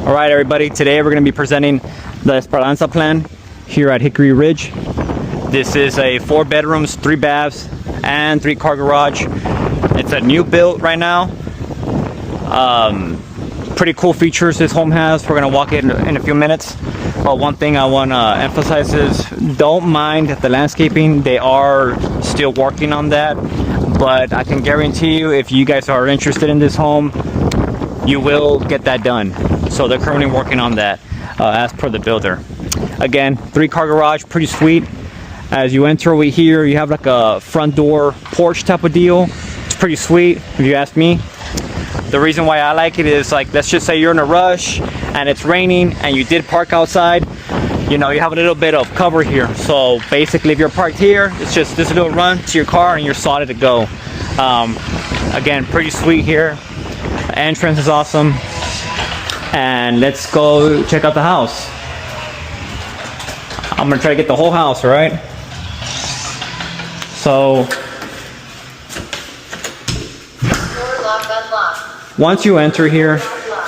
All right, everybody, today we're going to be presenting the Esperanza plan here at Hickory Ridge. This is a 4 bedrooms, 3 baths, and 3-car garage. It's a new build right now. Pretty cool features this home has. We're going to walk in a few minutes. But one thing I want to emphasize is don't mind the landscaping. They are still working on that. But I can guarantee you, if you guys are interested in this home, you will get that done. So they're currently working on that as per the builder. Again, 3-car garage, pretty sweet. As you enter over here, you have like a front door porch type of deal. It's pretty sweet, if you ask me. The reason why I like it is, like, let's just say you're in a rush and it's raining and you did park outside. You know, you have a little bit of cover here. So basically, if you're parked here, it's just this little run to your car and you're solid to go. Again, pretty sweet here. Entrance is awesome. And let's go check out the house. I'm gonna try to get the whole house, all right? So once you enter here,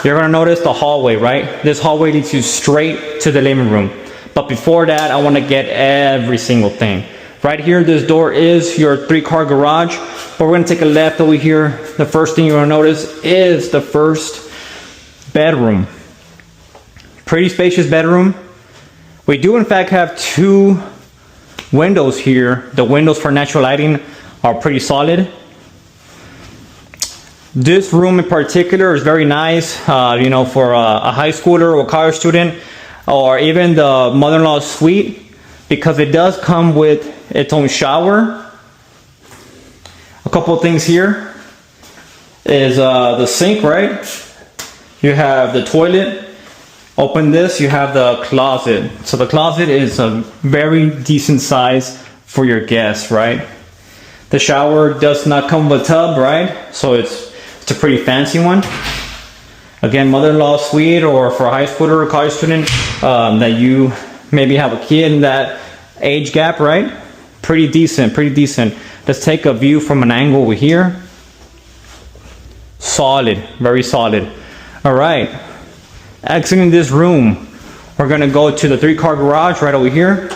you're gonna notice the hallway, right? This hallway leads you straight to the living room. But before that, I wanna get every single thing. Right here, this door is your 3-car garage, but we're gonna take a left over here. The first thing you're gonna notice is the first bedroom. Pretty spacious bedroom. We do in fact have 2 windows here. The windows for natural lighting are pretty solid. This room in particular is very nice, you know, for a high schooler or a college student, or even the mother-in-law's suite, because it does come with its own shower. A couple of things here is the sink, right? You have the toilet. Open this, you have the closet. So the closet is a very decent size for your guests, right? The shower does not come with a tub, right? So it's a pretty fancy one. Again, mother-in-law suite, or for a high schooler or college student that you maybe have a kid in that age gap, right? Pretty decent, pretty decent. Let's take a view from an angle over here. Solid, very solid. All right, exiting this room, we're gonna go to the 3-car garage right over here.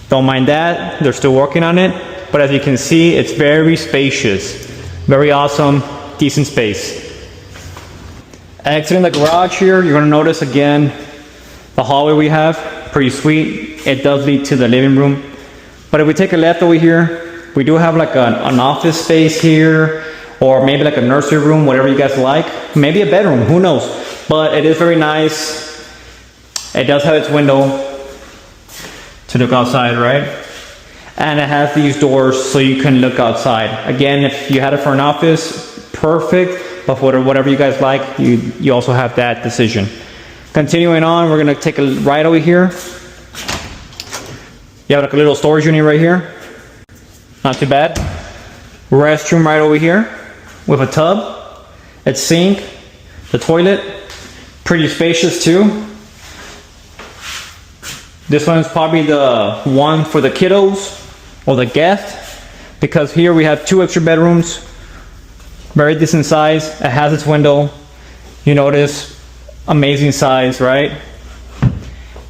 Don't mind that, they're still working on it. But as you can see, it's very spacious. Very awesome, decent space. Exiting the garage here, you're gonna notice again, the hallway we have, pretty sweet. It does lead to the living room. But if we take a left over here, we do have like an office space here, or maybe like a nursery room, whatever you guys like. Maybe a bedroom, who knows? But it is very nice. It does have its window to look outside, right? And it has these doors so you can look outside. Again, if you had it for an office, perfect. But for whatever you guys like, you also have that decision. Continuing on, we're gonna take a right over here. You have like a little storage unit right here. Not too bad. Restroom right over here with a tub, its sink, the toilet. Pretty spacious too. This one's probably the one for the kiddos or the guest, because here we have 2 extra bedrooms. Very decent size. It has its window. You notice, amazing size, right?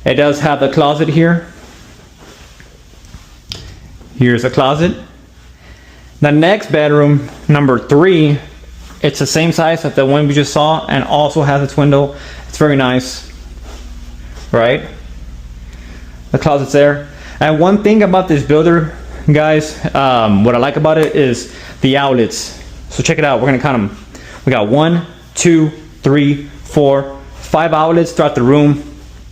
It does have the closet here. Here's a closet. The next bedroom, number 3, it's the same size as the one we just saw, and also has its window. It's very nice, right? The closet's there. And one thing about this builder, guys, what I like about it is the outlets. So check it out, we're gonna count them. We got 1, 2, 3, 4, 5 outlets throughout the room.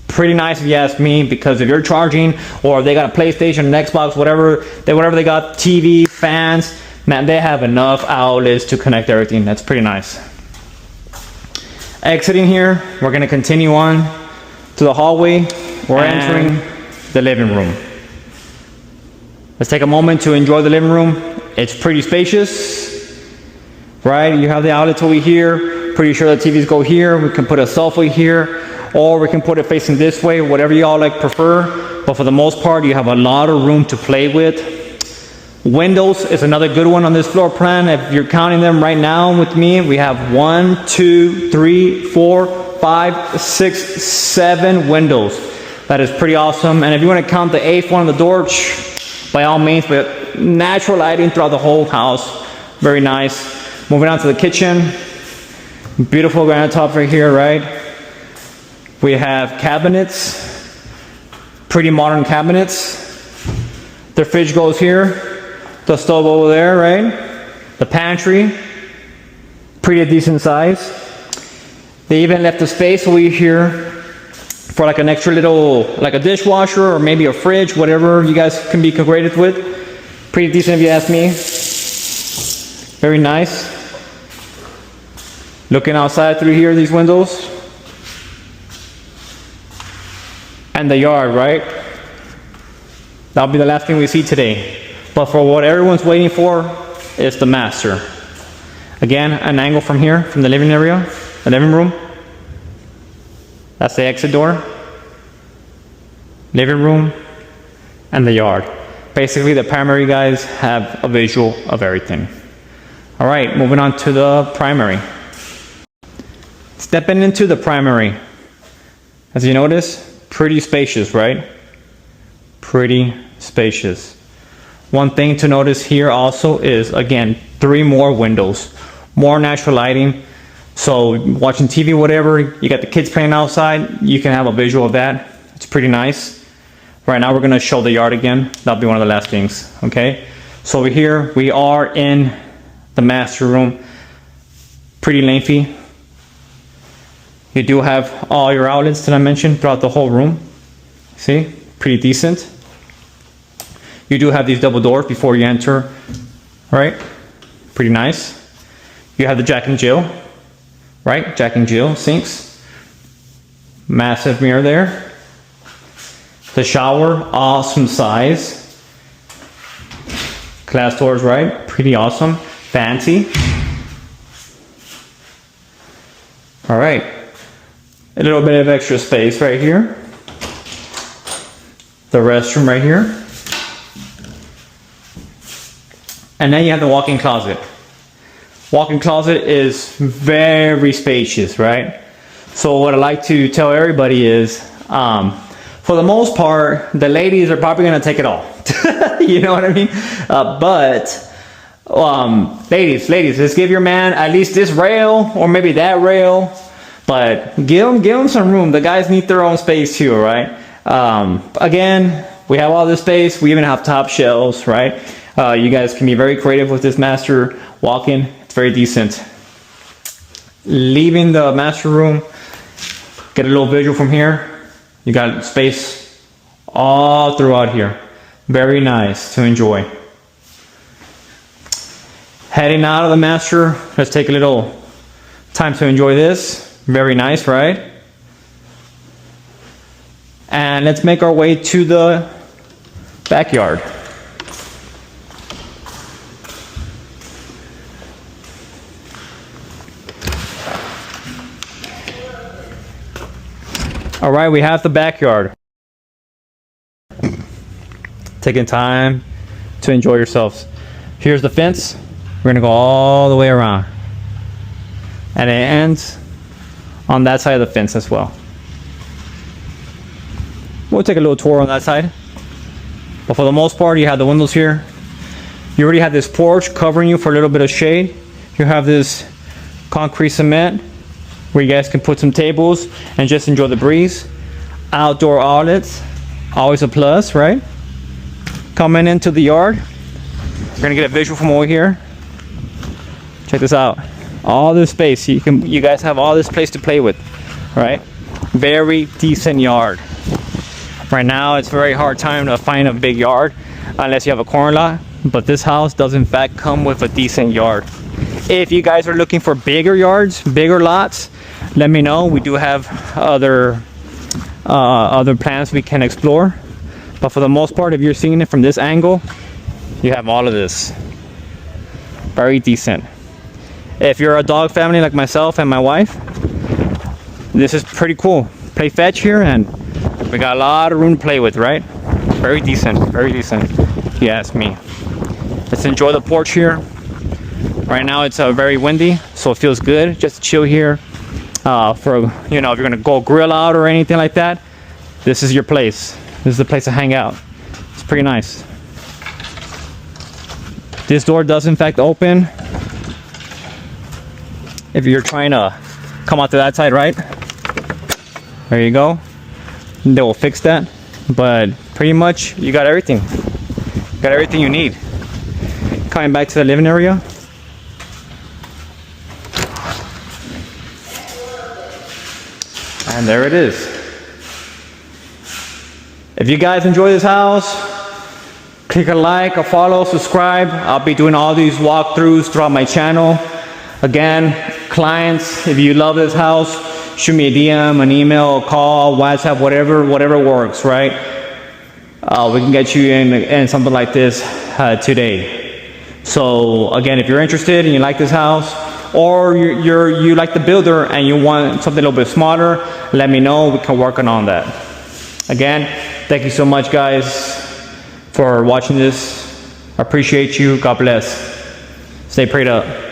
Pretty nice if you ask me, because if you're charging, or they got a PlayStation, an Xbox, whatever they got, TV, fans, man, they have enough outlets to connect everything. That's pretty nice. Exiting here, we're gonna continue on to the hallway. We're entering the living room. Let's take a moment to enjoy the living room. It's pretty spacious, right? You have the outlets over here. Pretty sure the TVs go here. We can put a sofa here, or we can put it facing this way, whatever y'all like prefer. But for the most part, you have a lot of room to play with. Windows is another good one on this floor plan. If you're counting them right now with me, we have 1, 2, 3, 4, 5, 6, 7 windows. That is pretty awesome. And if you want to count the 8th one on the door, by all means, but natural lighting throughout the whole house. Very nice. Moving on to the kitchen. Beautiful granite top right here, right? We have cabinets. Pretty modern cabinets. The fridge goes here. The stove over there, right? The pantry, pretty decent size. They even left the space over here for like an extra little, like a dishwasher or maybe a fridge, whatever you guys can be creative with. Pretty decent if you ask me. Very nice. Looking outside through here, these windows. And the yard, right? That'll be the last thing we see today. But for what everyone's waiting for is the master. Again, an angle from here, from the living area, the living room. That's the exit door. Living room and the yard. Basically, the primary guys have a visual of everything. All right, moving on to the primary. Stepping into the primary. As you notice, pretty spacious, right? Pretty spacious. One thing to notice here also is, again, 3 more windows, more natural lighting. So watching TV, whatever, you got the kids playing outside, you can have a visual of that. It's pretty nice. Right now we're gonna show the yard again. That'll be one of the last things, okay? So over here, we are in the master room. Pretty lengthy. You do have all your outlets that I mentioned throughout the whole room. See, pretty decent. You do have these double doors before you enter, right? Pretty nice. You have the Jack and Jill, right? Jack and Jill sinks. Massive mirror there. The shower, awesome size. Glass doors, right? Pretty awesome. Fancy. All right. A little bit of extra space right here. The restroom right here. And then you have the walk-in closet. Walk-in closet is very spacious, right? So what I like to tell everybody is, for the most part, the ladies are probably gonna take it all. You know what I mean? Ladies, let's give your man at least this rail or maybe that rail, but give them some room. The guys need their own space too, right? Again, we have all this space. We even have top shelves, right? You guys can be very creative with this master walk-in. It's very decent. Leaving the master room, get a little visual from here. You got space all throughout here. Very nice to enjoy. Heading out of the master, let's take a little time to enjoy this. Very nice, right? And let's make our way to the backyard. All right, we have the backyard. Taking time to enjoy yourselves. Here's the fence. We're gonna go all the way around. And it ends on that side of the fence as well. We'll take a little tour on that side. But for the most part, you have the windows here. You already have this porch covering you for a little bit of shade. You have this concrete cement where you guys can put some tables and just enjoy the breeze. Outdoor outlets, always a plus, right? Coming into the yard, we're gonna get a visual from over here. Check this out. All this space, you guys have all this place to play with, right? Very decent yard. Right now, it's a very hard time to find a big yard unless you have a corner lot, but this house does in fact come with a decent yard. If you guys are looking for bigger yards, bigger lots, let me know. We do have other plans we can explore, but for the most part, if you're seeing it from this angle, you have all of this. Very decent. If you're a dog family like myself and my wife, this is pretty cool. Play fetch here and we got a lot of room to play with, right? Very decent, if you ask me. Let's enjoy the porch here. Right now it's very windy, so it feels good just to chill here. For, you know, if you're gonna go grill out or anything like that, this is your place. This is the place to hang out. It's pretty nice. This door does in fact open if you're trying to come out to that side, right? There you go. They will fix that, but pretty much you got everything. Got everything you need. Coming back to the living area. And there it is. If you guys enjoy this house, click a like, a follow, subscribe. I'll be doing all these walkthroughs throughout my channel. Again, clients, if you love this house, shoot me a DM, an email, a call, WhatsApp, whatever works, right? We can get you in something like this today. So again, if you're interested and you like this house, or you like the builder and you want something a little bit smaller, let me know. We can work on that. Again, thank you so much, guys, for watching this. I appreciate you. God bless. Stay prayed up.